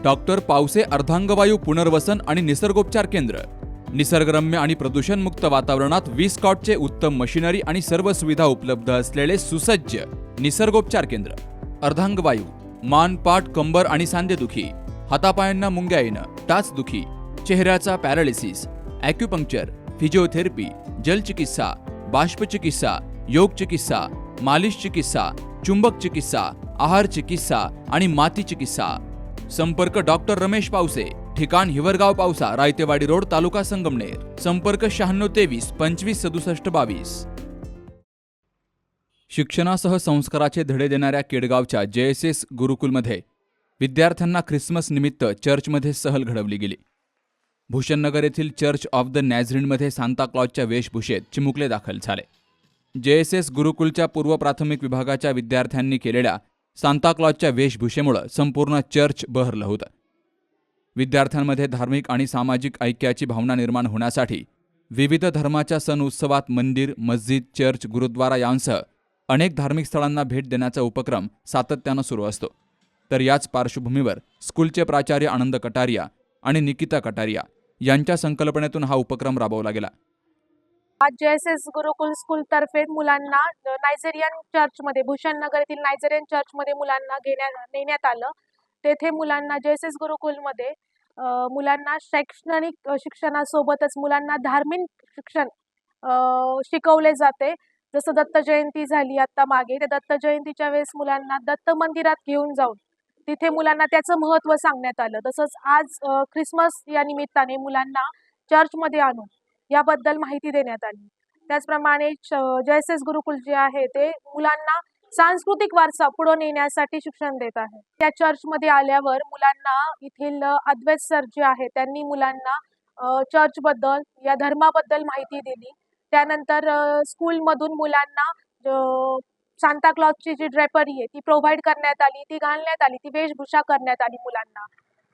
Doctor Pawase अर्धांगवायू पुनर्वसन आणि निसर्गोपचार केंद्र. निसर्गरम्य आणि प्रदूषणमुक्त वातावरणात 20 कॉटचे उत्तम मशिनरी आणि सर्व सुविधा उपलब्ध असलेले सुसज्ज निसर्गोपचार केंद्र. अर्धांगवायू, मान, पाठ, कंबर आणि सांधेदुखी, हातापायांना मुंग्या येणं, टाचदुखी, चेहऱ्याचा पॅरालिसिस, ॲक्युपंक्चर, फिजिओथेरपी, जलचिकित्सा, बाष्पचिकित्सा, योग चिकित्सा, मालिश चिकित्सा, चुंबक चिकित्सा, आहार चिकित्सा आणि माती चिकित्सा. संपर्क डॉक्टर रमेश पावसे, ठिकाण हिवरगाव पावसा, रायतेवाडी रोड, तालुका संगमनेर. संपर्क 9623 25 67 22. शिक्षणासह संस्काराचे धडे देणाऱ्या केडगावच्या JSS गुरुकुलमध्ये विद्यार्थ्यांना ख्रिसमस निमित्त चर्चमध्ये सहल घडवली गेली. भूषणनगर येथील चर्च ऑफ द नॅझरीनमध्ये सांता क्लॉजच्या वेशभूषेत चिमुकले दाखल झाले. JSS गुरुकुलच्या पूर्व प्राथमिक विभागाच्या विद्यार्थ्यांनी केलेल्या सांता क्लॉजच्या वेशभूषेमुळे संपूर्ण चर्च बहरलं होतं. विद्यार्थ्यांमध्ये धार्मिक आणि सामाजिक ऐक्याची भावना निर्माण होण्यासाठी विविध धर्माच्या सण उत्सवात मंदिर, मस्जिद, चर्च, गुरुद्वारा यांसह अनेक धार्मिक स्थळांना भेट देण्याचा उपक्रम सातत्यानं सुरू असतो. तर याच पार्श्वभूमीवर स्कूलचे प्राचार्य आनंद कटारिया आणि निकिता कटारिया यांच्या संकल्पनेतून हा उपक्रम राबवला गेला. आज JSS गुरुकुल स्कूल तर्फे मुलांना नायजेरियन चर्चमध्ये, भूषणनगर येथील नायजेरियन चर्चमध्ये मुलांना नेण्यात आलं. तेथे मुलांना JSS गुरुकुलमध्ये मुलांना शैक्षणिक शिक्षणासोबतच मुलांना धार्मिक शिक्षण शिकवले जाते. जसं दत्त जयंती झाली आता मागे, त्या दत्त जयंतीच्या वेळेस मुलांना दत्त मंदिरात घेऊन जाऊन तिथे मुलांना त्याचं महत्त्व सांगण्यात आलं. तसंच आज ख्रिसमस या निमित्ताने मुलांना चर्चमध्ये आणून याबद्दल माहिती देण्यात आली. त्याचप्रमाणे JSS गुरुकुल जे आहे ते मुलांना सांस्कृतिक वारसा पुढे नेण्यासाठी शिक्षण देत आहे. त्या चर्चमध्ये आल्यावर मुलांना येथील अद्वैत सर जे आहे त्यांनी मुलांना चर्चबद्दल, या धर्माबद्दल माहिती दिली. त्यानंतर स्कूलमधून मुलांना सांता क्लॉजची जी ड्रेपरी आहे ती प्रोव्हाइड करण्यात आली, ती घालण्यात आली, ती वेशभूषा करण्यात आली मुलांना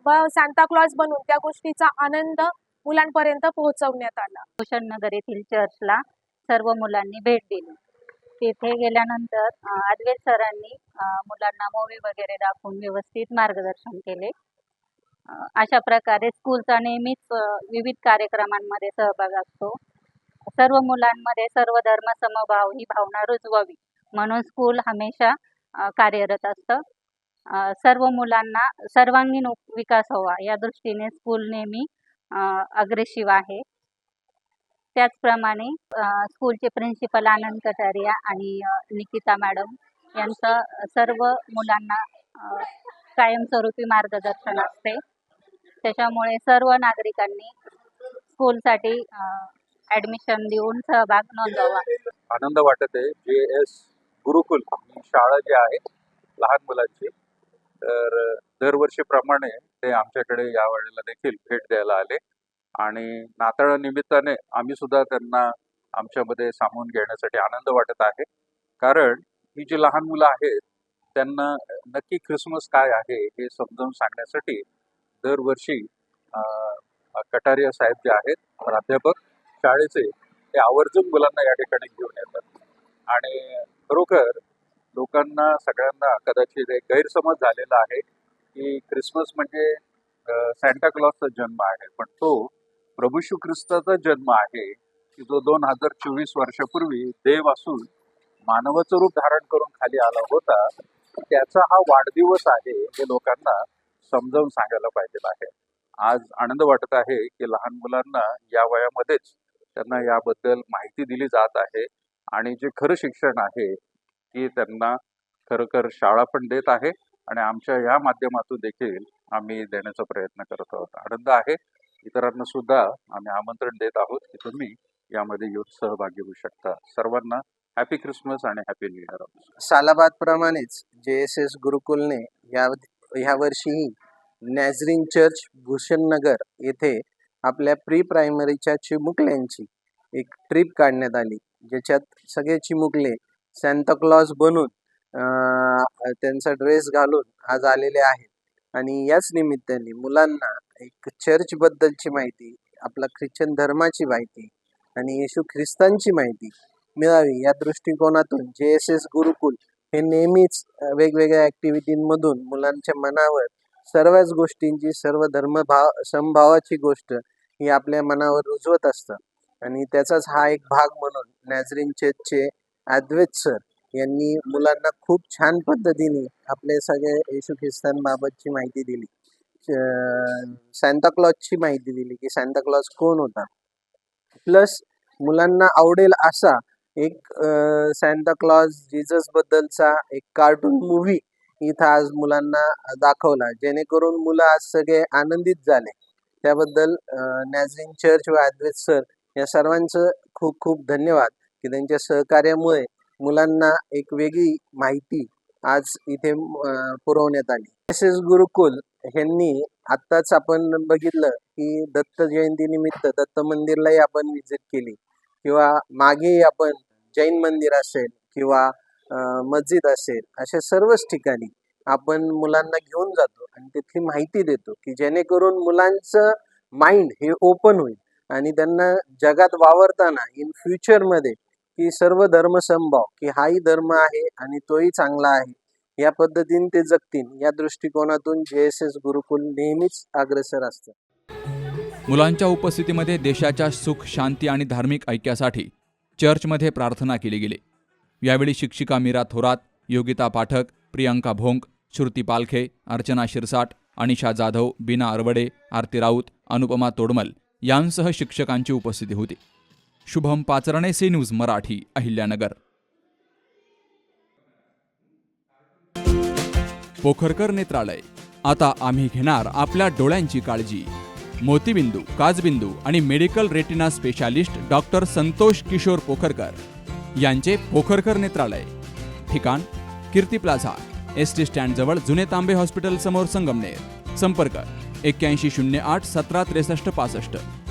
व सांता क्लॉज बनून त्या गोष्टीचा आनंद मुलांपर्यंत पोहोचवण्यात आला. भूषणनगर येथील चर्चला सर्व मुलांनी भेट दिली. तिथे गेल्यानंतर अद्वैत सरांनी मुलांना मूवी वगैरे दाखवून व्यवस्थित मार्गदर्शन केले. अशा प्रकारे स्कूलचा नेहमीच विविध कार्यक्रमांमध्ये सहभाग असतो. सर्व मुलांमध्ये सर्व धर्म समभाव ही भावना रुजवावी म्हणून स्कूल हमेशा कार्यरत असतं. सर्व मुलांना सर्वांगीण विकास व्हावा या दृष्टीने स्कूल नेहमी अग्रेसिव्ह आहे. त्याचप्रमाणे स्कूलचे प्रिन्सिपल आनंद कटारिया आणि निकिता मॅडम यांचं सर्व मुलांना कायमस्वरूपी मार्गदर्शन असते. त्याच्यामुळे सर्व नागरिकांनी स्कूलसाठी ॲडमिशन देऊन सहभाग नोंदवावा. आनंद वाटत आहे. JS गुरुकुल ही शाळा जी आहे लहान मुलांची, तर दरवर्षीप्रमाणे ते आमच्याकडे या वेळेला देखील भेट द्यायला आले आणि नाताळानिमित्ताने आम्ही सुद्धा त्यांना आमच्यामध्ये सामावून घेण्यासाठी आनंद वाटत आहे. कारण ही जी लहान मुलं आहेत त्यांना नक्की ख्रिसमस काय आहे हे समजावून सांगण्यासाठी दरवर्षी कटारिया साहेब जे आहेत प्राध्यापक शाळेचे, ते आवर्जून मुलांना या ठिकाणी घेऊन येतात. आणि खरोखर लोकांना सगळ्यांना कदाचित एक गैरसमज झालेला आहे की ख्रिसमस म्हणजे सॅन्टा क्लॉजचा जन्म आहे, पण तो प्रभू येशू ख्रिस्ताचा जन्म आहे की जो 2024 वर्षापूर्वी देव असून मानवाचं रूप धारण करून खाली आला होता. त्याचा हा वाढदिवस आहे हे लोकांना समजावून सांगायला पाहिजे आहे. आज आनंद वाटत आहे की लहान मुलांना या वयामध्येच त्यांना याबद्दल माहिती दिली जात आहे आणि जे खरं शिक्षण आहे की त्यांना खरोखर शाळा पण देत आहे आणि आमच्या या माध्यमातून देखील आम्ही देण्याचा प्रयत्न करत आहोत. आनंद आहे. इतरांना सुद्धा आम्ही आमंत्रण देत आहोत की तुम्ही यामध्ये येऊन सहभागी होऊ शकता. सर्वांना हॅपी ख्रिसमस आणि हॅपी न्यू इयर. सालाबाद प्रमाणेच JSS गुरुकुलने ह्या वर्षीही नॅझरीन चर्च भूषणनगर येथे आपल्या प्री प्रायमरीच्या चिमुकल्यांची एक ट्रिप काढण्यात आली, ज्याच्यात सगळे चिमुकले सॅन्टा क्लॉज बनून त्यांचा ड्रेस घालून आज आलेले आहेत. आणि याच निमित्ताने मुलांना एक चर्चबद्दलची माहिती, आपला ख्रिश्चन धर्माची माहिती आणि येशू ख्रिस्तांची माहिती मिळावी या दृष्टिकोनातून JSS गुरुकुल हे नेहमीच वेगवेगळ्या ॲक्टिव्हिटींमधून मुलांच्या मनावर सर्वच गोष्टींची, सर्व समभावाची गोष्ट ही आपल्या मनावर रुजवत असतं. आणि त्याचाच हा एक भाग म्हणून नॅझरीन चर्चचे अद्वैत सर यांनी मुलांना खूप छान पद्धतीने आपले सगळे येशू ख्रिस्तांबाबतची माहिती दिली. सांताक्लॉजची माहिती दिली की सांताक्लॉज कोण होता. प्लस मुलांना आवडेल असा एक सांताक्लॉज जीसस बद्दलचा एक कार्टून मूव्ही इथं आज मुलांना दाखवला, जेणेकरून मुलं आज सगळे आनंदित झाले. त्याबद्दल नॅझरीन चर्च व अद्वैत सर या सर्वांचं खूप खूप धन्यवाद की त्यांच्या सहकार्यामुळे मुलांना एक वेगळी माहिती आज इथे पुरवण्यात आली. जेएसएस गुरुकुल ह्यांनी आत्ताच आपण बघितलं की दत्त जयंतीनिमित्त दत्त मंदिरलाही आपण व्हिजिट केली, किंवा मागेही आपण जैन मंदिर असेल किंवा मस्जिद असेल, अशा सर्वच ठिकाणी आपण मुलांना घेऊन जातो आणि तिथली माहिती देतो की जेणेकरून मुलांचं माइंड हे ओपन होईल आणि त्यांना जगात वावरताना इन फ्युचरमध्ये की सर्व धर्म समभाव, की हाही धर्म आहे आणि तोही चांगला आहे, या पद्धतीने ते जगतील, या दृष्टिकोनातून जेएसएस गुरुकुल नेहमीच अग्रेसर असतं. मुलांच्या उपस्थितीमध्ये देशाच्या सुख, शांती आणि धार्मिक ऐक्यासाठी चर्चमध्ये प्रार्थना केली गेली. यावेळी शिक्षिका मीरा थोरात, योगिता पाठक, प्रियांका भोंक, श्रुती पालखे, अर्चना शिरसाट, अनिशा जाधव, बीना अरवडे, आरती राऊत, अनुपमा तोडमल यांसह शिक्षकांची उपस्थिती होती. Shubham Pacharne, C News Marathi, Ahilyanagar. पोखरकर नेत्रालय. आता आम्ही घेणार आपल्या डोळ्यांची काळजी. मोतीबिंदू, काचबिंदू आणि medical retina specialist doctor Santosh Kishor Pokharkar यांचे पोखरकर नेत्रालय. ठिकाण कीर्ती प्लाझा, एसटी स्टँड जवळ, जुने तांबे हॉस्पिटल समोर, संगमनेर. संपर्क 8108 17 63 65.